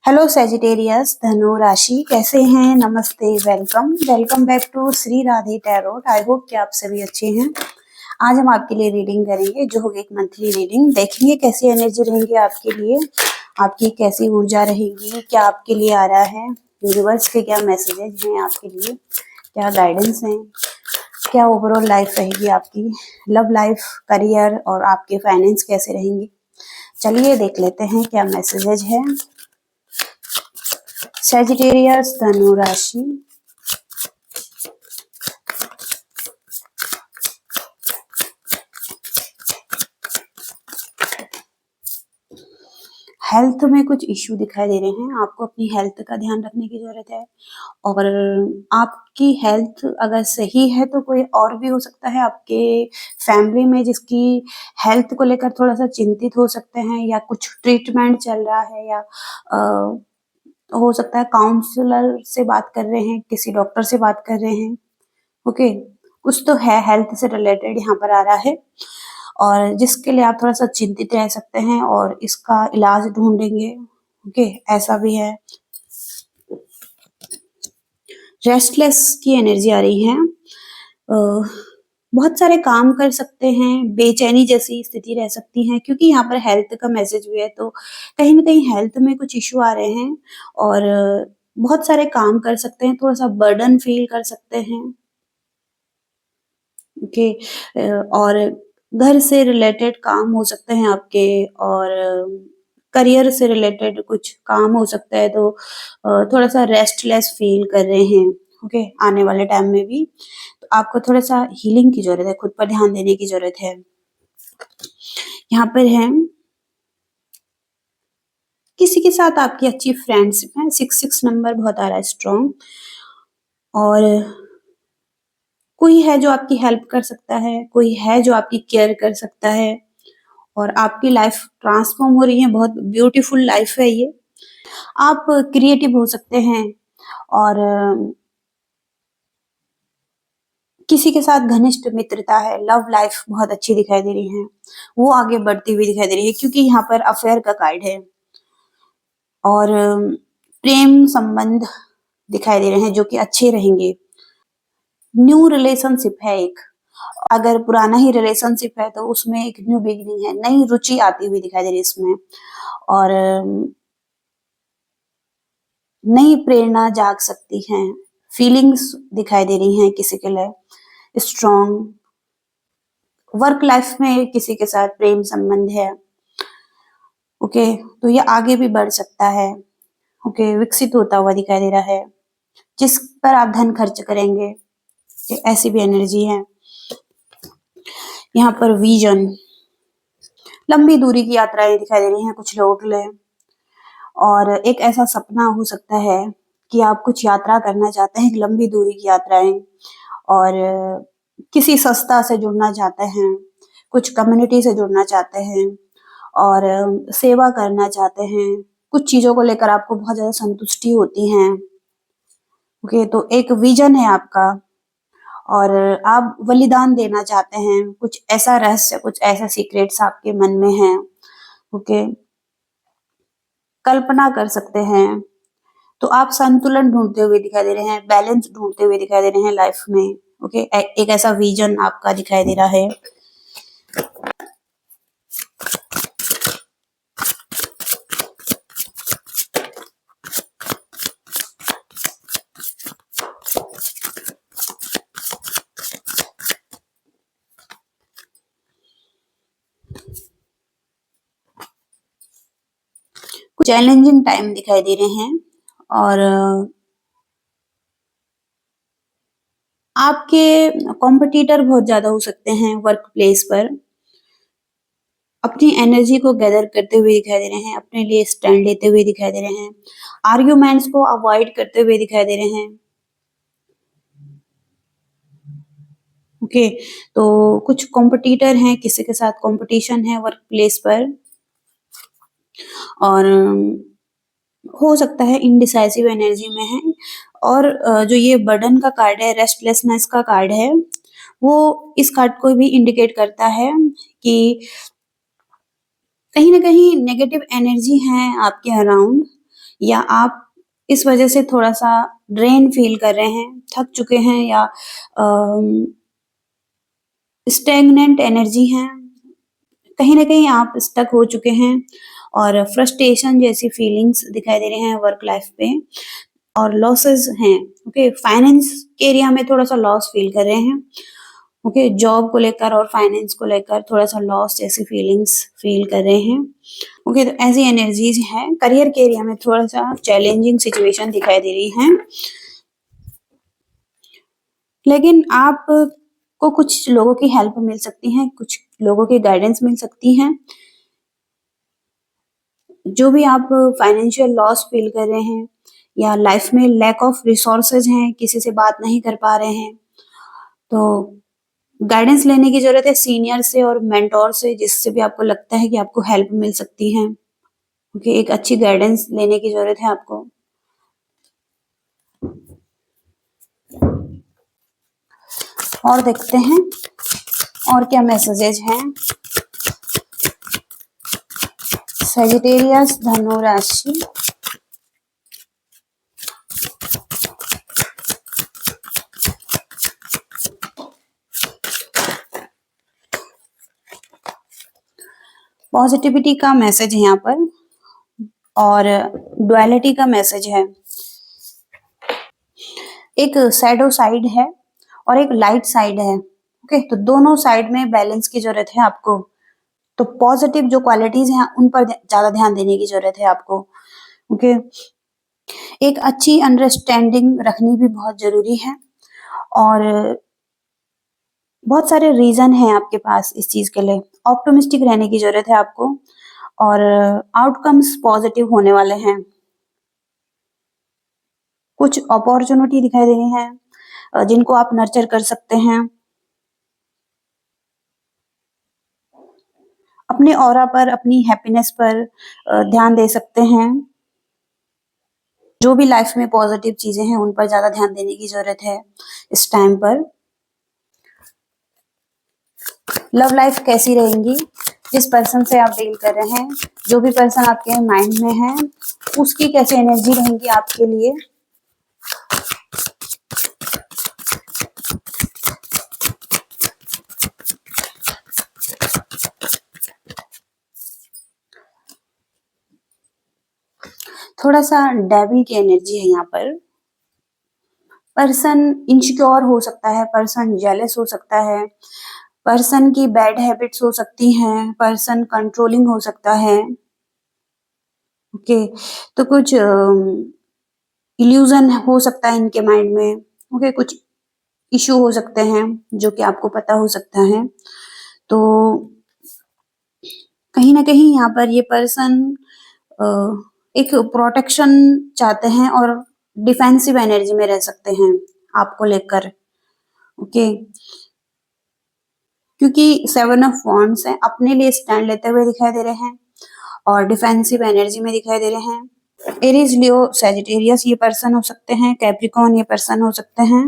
Hello Sagittarius धनु राशि कैसे हैं। नमस्ते, welcome welcome back to Shri Radhe Tarot. I hope कि आप सभी अच्छे हैं। आज हम आपके लिए रीडिंग करेंगे जो होगी एक मंथली रीडिंग। देखेंगे कैसी एनर्जी रहेंगी आपके लिए, आपकी कैसी ऊर्जा रहेगी, क्या आपके लिए आ रहा है, यूनिवर्स के क्या मैसेजेज हैं आपके लिए, क्या गाइडेंस हैं, क्या ओवरऑल लाइफ रहेगी आपकी, लव लाइफ, करियर और आपके फाइनेंस कैसे रहेंगे। चलिए देख लेते हैं क्या मैसेजेज है। सेजिटेरियस धनु राशि, हेल्थ में कुछ इश्यू दिखाई दे रहे हैं। आपको अपनी हेल्थ का ध्यान रखने की जरूरत है और आपकी हेल्थ अगर सही है तो कोई और भी हो सकता है आपके फैमिली में जिसकी हेल्थ को लेकर थोड़ा सा चिंतित हो सकते हैं, या कुछ ट्रीटमेंट चल रहा है, या हो सकता है काउंसलर से बात कर रहे हैं, किसी डॉक्टर से बात कर रहे हैं। ओके, कुछ तो है हेल्थ से रिलेटेड यहाँ पर आ रहा है और जिसके लिए आप थोड़ा सा चिंतित रह सकते हैं और इसका इलाज ढूंढेंगे। ओके, ऐसा भी है। रेस्टलेस की एनर्जी आ रही है। बहुत सारे काम कर सकते हैं, बेचैनी जैसी स्थिति रह सकती है क्योंकि यहाँ पर हेल्थ का मैसेज भी है, तो कहीं ना कहीं हेल्थ में कुछ इश्यू आ रहे हैं और बहुत सारे काम कर सकते हैं, थोड़ा सा बर्डन फील कर सकते हैं। ओके, और घर से रिलेटेड काम हो सकते हैं आपके और करियर से रिलेटेड कुछ काम हो सकता है, तो थोड़ा सा रेस्टलेस फील कर रहे हैं। ओके, आने वाले टाइम में भी तो आपको थोड़ा सा हीलिंग की जरूरत है, खुद पर ध्यान देने की जरूरत है। यहाँ पर है किसी के साथ आपकी अच्छी फ्रेंडशिप है। 66 नंबर बहुत आ रहा है स्ट्रॉन्ग, और कोई है जो आपकी हेल्प कर सकता है, कोई है जो आपकी केयर कर सकता है और आपकी लाइफ ट्रांसफॉर्म हो रही है। बहुत ब्यूटीफुल लाइफ है ये। आप क्रिएटिव हो सकते हैं और किसी के साथ घनिष्ठ मित्रता है। लव लाइफ बहुत अच्छी दिखाई दे रही है, वो आगे बढ़ती हुई दिखाई दे रही है क्योंकि यहाँ पर अफेयर का कार्ड है और प्रेम संबंध दिखाई दे रहे हैं जो कि अच्छे रहेंगे। न्यू रिलेशनशिप है एक, अगर पुराना ही रिलेशनशिप है तो उसमें एक न्यू बिगिनिंग है, नई रुचि आती हुई दिखाई दे रही है इसमें, और नई प्रेरणा जाग सकती है। फीलिंग्स दिखाई दे रही हैं किसी के लिए स्ट्रॉन्ग। वर्क लाइफ में किसी के साथ प्रेम संबंध है। ओके, तो ये आगे भी बढ़ सकता है। ओके, विकसित होता हुआ दिखाई दे रहा है। जिस पर आप धन खर्च करेंगे, ये ऐसी भी एनर्जी है। यहाँ पर विजन, लंबी दूरी की यात्राएं दिखाई दे रही हैं कुछ लोगों के लिए, और एक ऐसा सपना हो सकता है कि आप कुछ यात्रा करना चाहते हैं, लंबी दूरी की यात्राएं, और किसी संस्था से जुड़ना चाहते हैं, कुछ कम्युनिटी से जुड़ना चाहते हैं और सेवा करना चाहते हैं। कुछ चीजों को लेकर आपको बहुत ज्यादा संतुष्टि होती है। ओके, तो एक विजन है आपका और आप बलिदान देना चाहते हैं। कुछ ऐसा रहस्य, कुछ ऐसा सीक्रेट्स आपके मन में है। ओके, कल्पना कर सकते हैं। तो आप संतुलन ढूंढते हुए दिखाई दे रहे हैं, बैलेंस ढूंढते हुए दिखाई दे रहे हैं लाइफ में। ओके, एक ऐसा विजन आपका दिखाई दे रहा है। कुछ चैलेंजिंग टाइम दिखाई दे रहे हैं और आपके कॉम्पिटिटर बहुत ज्यादा हो सकते हैं वर्क प्लेस पर। अपनी एनर्जी को गैदर करते हुए दिखाई दे रहे हैं, अपने लिए स्टैंड लेते हुए दिखाई दे रहे हैं, आर्ग्यूमेंट्स को अवॉइड करते हुए दिखाई दे रहे हैं। ओके, तो कुछ कॉम्पिटिटर हैं, किसी के साथ कंपटीशन है वर्क प्लेस पर, और हो सकता है इनडिसाइसिव एनर्जी में है। और जो ये बर्डन का कार्ड है, रेस्टलेसनेस का कार्ड है, वो इस कार्ड को भी इंडिकेट करता है कि कहीं ना कहीं नेगेटिव एनर्जी है आपके अराउंड, या आप इस वजह से थोड़ा-सा ड्रेन फील कर रहे हैं, थक चुके हैं या स्टैग्नेंट एनर्जी है, कहीं न कहीं आप स्टक हो चुके हैं और फ्रस्ट्रेशन जैसी फीलिंग्स दिखाई दे रहे हैं वर्क लाइफ पे और लॉसेस हैं, ओके? फाइनेंस के एरिया में थोड़ा-सा लॉस फील कर रहे हैं, ओके? जॉब को लेकर और फाइनेंस को लेकर थोड़ा-सा लॉस जैसी फीलिंग्स फील कर रहे हैं, ओके? तो ऐसी एनर्जीज़ हैं। करियर के एरिया में थोड़ा-सा चैलेंजिंग सिचुएशन दिखाई दे रही हैं। लेकिन आप को कुछ लोगों की हेल्प मिल सकती है, कुछ लोगों की गाइडेंस मिल सकती है। जो भी आप फाइनेंशियल लॉस फील कर रहे हैं या लाइफ में लैक ऑफ रिसोर्सेज हैं, किसी से बात नहीं कर पा रहे हैं, तो गाइडेंस लेने की ज़रूरत है सीनियर से और मेंटर से, जिससे भी आपको लगता है कि आपको हेल्प मिल सकती है। ओके, एक अच्छी गाइडेंस लेने की ज़रूरत है आपको। और देखते हैं और क्या मैसेजेज हैं। सजिटेरियस धनु राशि, पॉजिटिविटी का मैसेज है यहाँ पर और डुअलिटी का मैसेज है। एक शैडो साइड है और एक लाइट साइड है, ओके? तो दोनों साइड में बैलेंस की जरूरत है आपको। तो पॉजिटिव जो क्वालिटीज हैं उन पर ज्यादा ध्यान देने की जरूरत है आपको, ओके? एक अच्छी अंडरस्टैंडिंग रखनी भी बहुत जरूरी है और बहुत सारे रीजन हैं आपके पास इस चीज के लिए। ऑप्टिमिस्टिक रहने की जरूरत है आपको और आउटकम्स पॉजिटिव होने वाले हैं। कुछ अपॉर्चुनिटी दिखाई दे रही है जिनको आप नर्चर कर सकते हैं। अपने ऑरा पर, अपनी हैप्पीनेस पर ध्यान दे सकते हैं। जो भी लाइफ में पॉजिटिव चीजें हैं उन पर ज्यादा ध्यान देने की जरूरत है इस टाइम पर। लव लाइफ कैसी रहेंगी, जिस पर्सन से आप डील कर रहे हैं, जो भी पर्सन आपके माइंड में है, उसकी कैसी एनर्जी रहेंगी आपके लिए। थोड़ा सा डेविल की एनर्जी है यहाँ पर। पर्सन इनसिक्योर हो सकता है, पर्सन जेलस हो सकता है, पर्सन की बैड हैबिट्स हो सकती हैं, पर्सन कंट्रोलिंग हो सकता है, ओके? तो कुछ इल्यूजन हो सकता है इनके माइंड में, ओके? कुछ इशू हो सकते हैं जो कि आपको पता हो सकता है। तो कहीं ना कहीं यहाँ पर ये पर्सन एक प्रोटेक्शन चाहते हैं और डिफेंसिव एनर्जी में रह सकते हैं आपको लेकर, ओके? क्योंकि 7 ऑफ वॉन्ड्स है, अपने लिए स्टैंड लेते हुए दिखाई दे रहे हैं और डिफेंसिव एनर्जी में दिखाई दे रहे हैं। एरीज, लियो, सजिटेरियस ये पर्सन हो सकते हैं, कैप्रिकॉर्न ये पर्सन हो सकते हैं।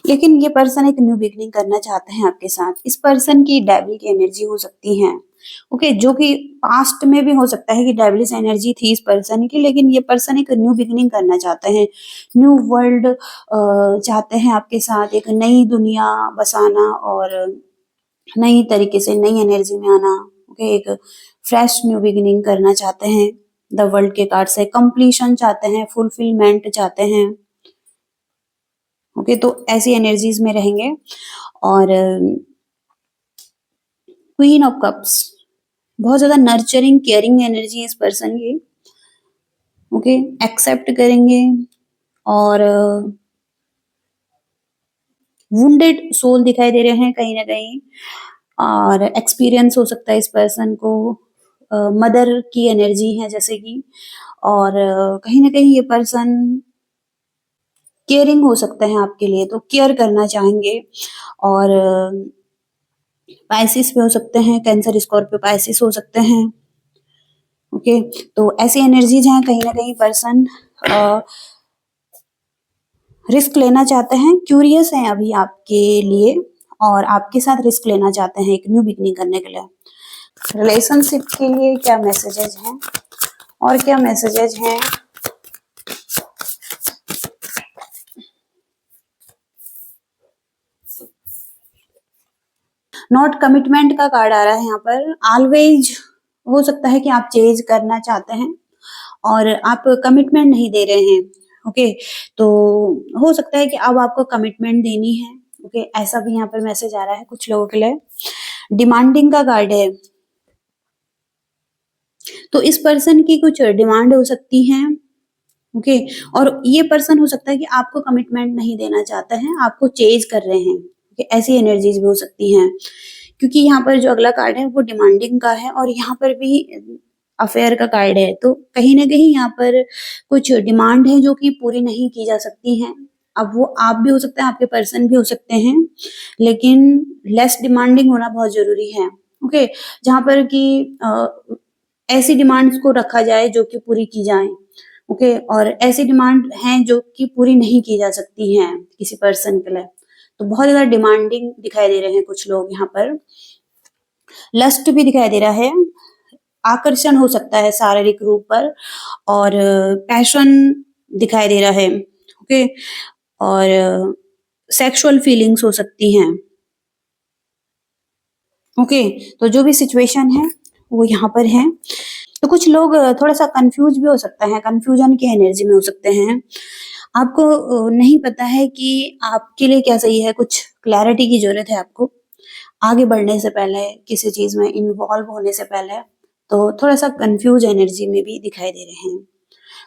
लेकिन ये पर्सन एक न्यू बिगनिंग करना चाहते हैं आपके साथ। इस पर्सन की डेविल की एनर्जी हो सकती है, ओके? जो कि पास्ट में भी हो सकता है कि डेविलिश एनर्जी थी इस पर्सन की, लेकिन ये पर्सन एक न्यू बिगनिंग करना चाहते हैं, न्यू वर्ल्ड चाहते हैं आपके साथ, एक नई दुनिया बसाना और नई तरीके से नई एनर्जी में आना, ओके? एक फ्रेश न्यू बिगिनिंग करना चाहते हैं। द वर्ल्ड के कार्ड से कंप्लीशन चाहते हैं, फुलफिलमेंट चाहते हैं, ओके? तो ऐसी एनर्जीज में रहेंगे। और क्वीन ऑफ कप्स, बहुत ज्यादा नर्चरिंग केयरिंग एनर्जी है इस पर्सन की, ओके? एक्सेप्ट करेंगे और वुंडेड सोल दिखाई दे रहे हैं कहीं ना कहीं। और एक्सपीरियंस हो सकता है इस पर्सन को, मदर की एनर्जी है जैसे कि, और कहीं ना कहीं ये पर्सन केयरिंग हो सकते हैं आपके लिए, तो केयर करना चाहेंगे। और पाइसिस पे हो सकते हैं, कैंसर, स्कॉर्पियो, पाइसिस हो सकते हैं, ओके? तो ऐसी एनर्जीज हैं, कहीं ना कहीं पर्सन रिस्क लेना चाहते हैं, क्यूरियस हैं अभी आपके लिए और आपके साथ रिस्क लेना चाहते हैं एक न्यू बिगनिंग करने के लिए। रिलेशनशिप के लिए क्या मैसेजेज हैं और क्या मैसेजेज हैं? नॉट कमिटमेंट का कार्ड आ रहा है यहाँ पर। ऑलवेज हो सकता है कि आप चेंज करना चाहते हैं और आप कमिटमेंट नहीं दे रहे हैं। ओके, तो हो सकता है कि अब आपको कमिटमेंट देनी है। ओके, ऐसा भी यहाँ पर मैसेज आ रहा है कुछ लोगों के लिए। डिमांडिंग का कार्ड है, तो इस पर्सन की कुछ डिमांड हो सकती है। ओके, और ये पर्सन हो सकता है कि आपको कमिटमेंट नहीं देना चाहता है, आपको चेज कर रहे हैं। ओके, ऐसी एनर्जीज भी हो सकती हैं, क्योंकि यहाँ पर जो अगला कार्ड है वो डिमांडिंग का है और यहाँ पर भी अफेयर का कार्ड है। तो कहीं ना कहीं यहाँ पर कुछ डिमांड है जो कि पूरी नहीं की जा सकती है। अब वो आप भी हो सकते हैं, आपके पर्सन भी हो सकते हैं, लेकिन लेस डिमांडिंग होना बहुत जरूरी है। ओके, जहाँ पर कि ऐसी डिमांड्स को रखा जाए जो कि पूरी की जाए। ओके, और ऐसी डिमांड हैं जो कि पूरी नहीं की जा सकती हैं किसी पर्सन के लिए। तो बहुत ज्यादा डिमांडिंग दिखाई दे रहे हैं कुछ लोग यहाँ पर। लस्ट भी दिखाई दे रहा है, आकर्षण हो सकता है शारीरिक रूप पर, और पैशन दिखाई दे रहा है। ओके, और सेक्सुअल फीलिंग्स हो सकती हैं। ओके, तो जो भी सिचुएशन है वो यहाँ पर है। तो कुछ लोग थोड़ा सा कंफ्यूज भी हो सकते हैं, कंफ्यूजन की एनर्जी में हो सकते हैं। आपको नहीं पता है कि आपके लिए क्या सही है, कुछ क्लैरिटी की जरूरत है आपको आगे बढ़ने से पहले, किसी चीज में इन्वॉल्व होने से पहले। तो थोड़ा सा कंफ्यूज एनर्जी में भी दिखाई दे रहे हैं।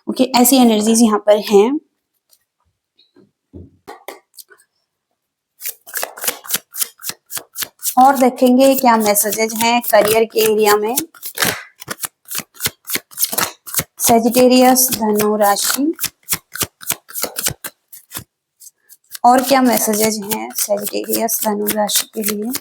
ओके, ऐसी एनर्जीज यहाँ पर हैं। और देखेंगे क्या मैसेजेज हैं करियर के एरिया में। सेजिटेरियस धनु राशि, और क्या मैसेजेज हैं सेजिटेरियस धनु राशि के लिए।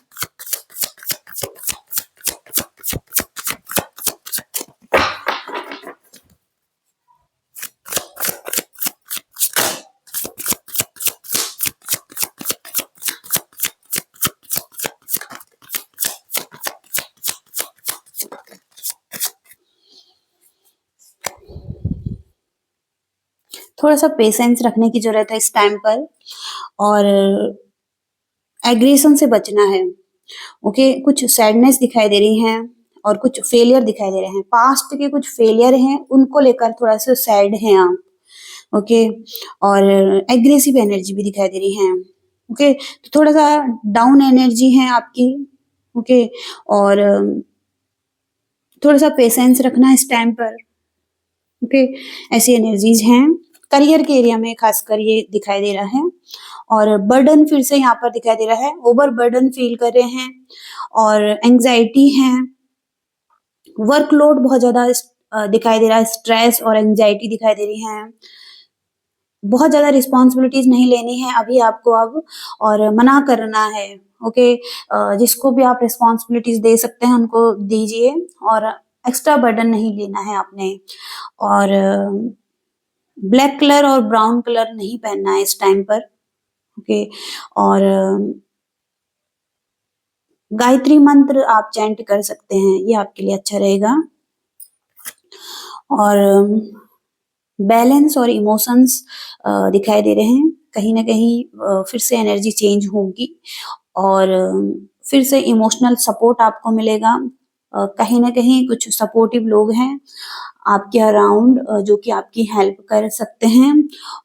थोड़ा सा पेशेंस रखने की जरूरत है इस टाइम पर, और एग्रेशन से बचना है। ओके, कुछ सैडनेस दिखाई दे रही है और कुछ फेलियर दिखाई दे रहे हैं। पास्ट के कुछ फेलियर हैं, उनको लेकर थोड़ा सा सैड हैं आप। ओके, और एग्रेसिव एनर्जी भी दिखाई दे रही है। ओके, तो थोड़ा सा डाउन एनर्जी है आपकी। ओके, और थोड़ा सा पेशेंस रखना है इस टाइम पर। ओके, ऐसी एनर्जीज हैं करियर के एरिया में, खासकर ये दिखाई दे रहा है। और बर्डन फिर से यहाँ पर दिखाई दे रहा है, ओवर बर्डन फील कर रहे हैं और एंजाइटी है। वर्कलोड बहुत ज्यादा दिखाई दे रहा है, स्ट्रेस और एंजाइटी दिखाई दे रही है। बहुत ज्यादा रिस्पॉन्सिबिलिटीज नहीं लेनी है अभी आपको अब, और मना करना है। ओके, जिसको भी आप रिस्पॉन्सिबिलिटीज दे सकते हैं उनको दीजिए, और एक्स्ट्रा बर्डन नहीं लेना है आपने। और ब्लैक कलर और ब्राउन कलर नहीं पहनना है इस टाइम पर। ओके, और गायत्री मंत्र आप चैंट कर सकते हैं, ये आपके लिए अच्छा रहेगा। और बैलेंस और इमोशंस दिखाई दे रहे हैं। कहीं ना कहीं फिर से एनर्जी चेंज होगी और फिर से इमोशनल सपोर्ट आपको मिलेगा। कहीं ना कहीं कुछ सपोर्टिव लोग हैं आपके अराउंड जो कि आपकी हेल्प कर सकते हैं,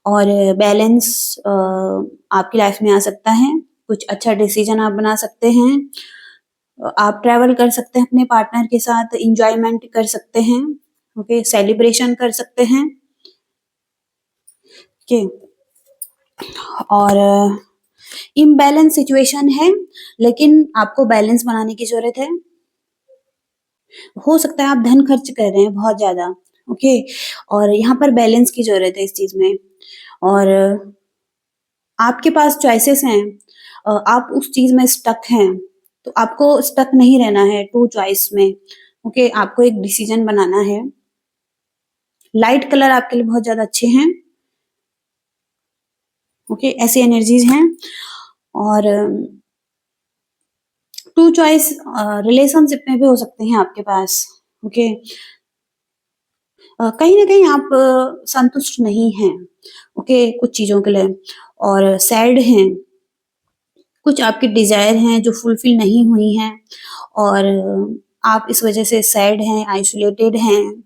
और बैलेंस आपकी लाइफ में आ सकता है। कुछ अच्छा डिसीजन आप बना सकते हैं। आप ट्रैवल कर सकते हैं अपने पार्टनर के साथ, इंजॉयमेंट कर सकते हैं। ओके, सेलिब्रेशन कर सकते हैं। ओके, और इम्बैलेंस सिचुएशन है, लेकिन आपको बैलेंस बनाने की जरूरत है। हो सकता है आप धन खर्च कर रहे हैं बहुत ज्यादा। ओके, और यहाँ पर बैलेंस की जरूरत है इस चीज में। और आपके पास चॉइसेस हैं, आप उस चीज में स्टक हैं, तो आपको स्टक नहीं रहना है टू चॉइस में। ओके, आपको एक डिसीजन बनाना है। लाइट कलर आपके लिए बहुत ज्यादा अच्छे हैं। ओके, ऐसी एनर्जीज हैं। और टू चॉइस रिलेशनशिप में भी हो सकते हैं आपके पास। ओके, कहीं ना कहीं आप संतुष्ट नहीं हैं, ओके, कुछ चीजों के लिए, और सैड हैं। कुछ आपकी डिजायर हैं जो फुलफिल नहीं हुई हैं, और आप इस वजह से सैड हैं, आइसोलेटेड हैं,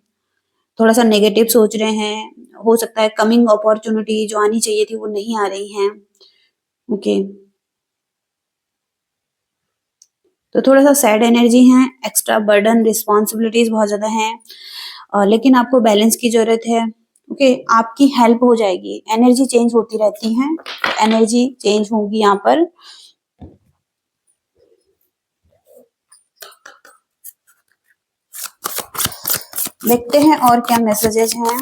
थोड़ा सा नेगेटिव सोच रहे हैं। हो सकता है कमिंग अपॉर्चुनिटी जो आनी चाहिए थी वो नहीं आ रही हैं। ओके, तो थोड़ा सा सैड एनर्जी है, एक्स्ट्रा बर्डन, रिस्पॉन्सिबिलिटीज बहुत ज्यादा हैं, लेकिन आपको बैलेंस की जरूरत है। ओके, आपकी हेल्प हो जाएगी। एनर्जी चेंज होती रहती है, एनर्जी चेंज होगी यहाँ पर। देखते हैं और क्या मैसेजेस हैं।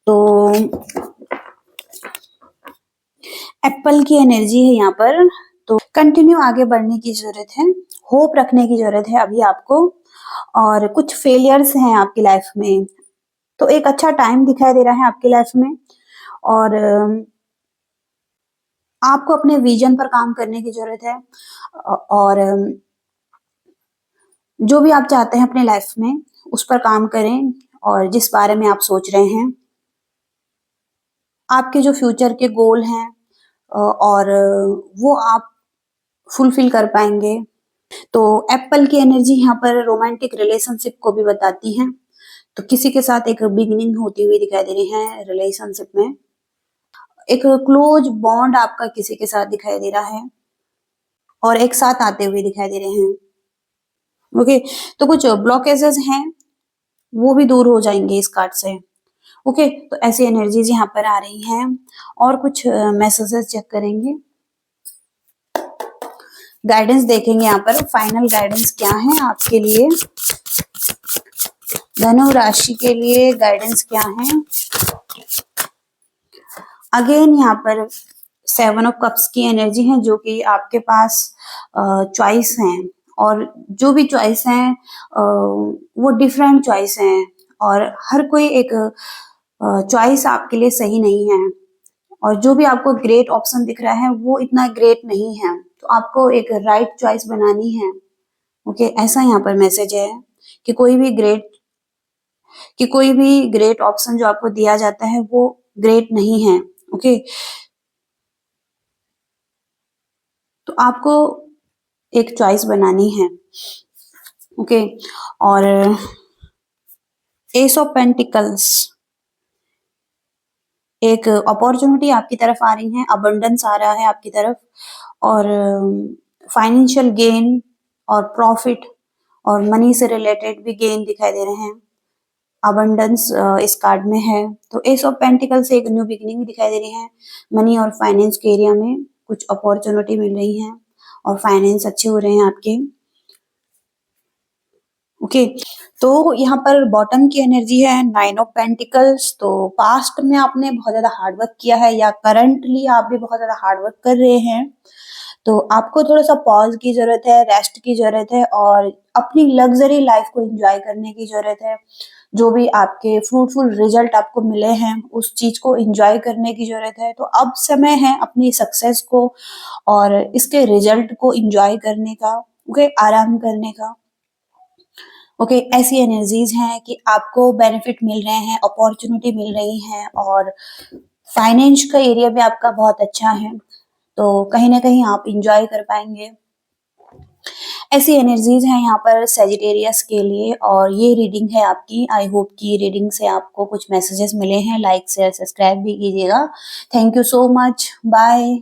तो एप्पल की एनर्जी है यहाँ पर, तो कंटिन्यू आगे बढ़ने की जरूरत है, होप रखने की जरूरत है अभी आपको। और कुछ फेलियर्स हैं आपकी लाइफ में, तो एक अच्छा टाइम दिखाई दे रहा है आपकी लाइफ में। और आपको अपने विजन पर काम करने की जरूरत है। और जो भी आप चाहते हैं अपने लाइफ में उस पर काम करें, और जिस बारे में आप सोच रहे हैं, आपके जो फ्यूचर के गोल हैं, और वो आप फुलफिल कर पाएंगे। तो एप्पल की एनर्जी यहाँ पर रोमांटिक रिलेशनशिप को भी बताती है। तो किसी के साथ एक बिगिनिंग होती हुई दिखाई दे रही है रिलेशनशिप में, एक क्लोज बॉन्ड आपका किसी के साथ दिखाई दे रहा है, और एक साथ आते हुए दिखाई दे रहे हैं। ओके, तो कुछ ब्लॉकेजेस हैं वो भी दूर हो जाएंगे इस कार्ड से। ओके, तो ऐसी एनर्जीज यहाँ पर आ रही हैं। और कुछ मैसेजेस चेक करेंगे, गाइडेंस देखेंगे यहाँ पर। फाइनल गाइडेंस क्या है आपके लिए, धनु राशि के लिए गाइडेंस क्या है। अगेन यहाँ पर 7 ऑफ कप्स की एनर्जी है, जो कि आपके पास चॉइस हैं, और जो भी चॉइस हैं वो डिफरेंट चॉइस हैं, और हर कोई एक चॉइस आपके लिए सही नहीं है। और जो भी आपको ग्रेट ऑप्शन दिख रहा है वो इतना ग्रेट नहीं है, तो आपको एक राइट चॉइस बनानी है। ओके, ऐसा यहाँ पर मैसेज है कि कोई भी ग्रेट ऑप्शन जो आपको दिया जाता है वो ग्रेट नहीं है। ओके, तो आपको एक चॉइस बनानी है। ओके, और एस ऑफ पेंटिकल्स, एक अपॉर्चुनिटी आपकी तरफ आ रही है, अबंडेंस आ रहा है आपकी तरफ, और फाइनेंशियल गेन और प्रॉफिट और मनी से रिलेटेड भी गेन दिखाई दे रहे हैं। अबंडेंस इस कार्ड में है, तो एस ऑफ पेंटिकल से एक न्यू बिगिनिंग दिखाई दे रही है। मनी और फाइनेंस के एरिया में कुछ अपॉर्चुनिटी मिल रही है, और फाइनेंस अच्छे हो रहे हैं आपके। ओके, तो यहाँ पर बॉटम की एनर्जी है 9 ऑफ पेंटिकल्स। तो पास्ट में आपने बहुत ज्यादा हार्डवर्क किया है, या करंटली आप भी बहुत ज्यादा हार्डवर्क कर रहे हैं, तो आपको थोड़ा सा पॉज की जरूरत है, रेस्ट की जरूरत है, और अपनी लग्जरी लाइफ को एंजॉय करने की जरूरत है। जो भी आपके फ्रूटफुल रिजल्ट आपको मिले हैं उस चीज को एंजॉय करने की जरूरत है। तो अब समय है अपनी सक्सेस को और इसके रिजल्ट को एंजॉय करने का, ओके, आराम करने का। ओके, ऐसी एनर्जीज हैं कि आपको बेनिफिट मिल रहे हैं, अपॉर्चुनिटी मिल रही है, और फाइनेंस का एरिया भी आपका बहुत अच्छा है, तो कहीं ना कहीं आप इंजॉय कर पाएंगे। ऐसी एनर्जीज हैं यहाँ पर सेजिटेरियस के लिए, और ये रीडिंग है आपकी। आई होप कि रीडिंग से आपको कुछ मैसेजेस मिले हैं। लाइक शेयर सब्सक्राइब भी कीजिएगा। Thank you so much, bye.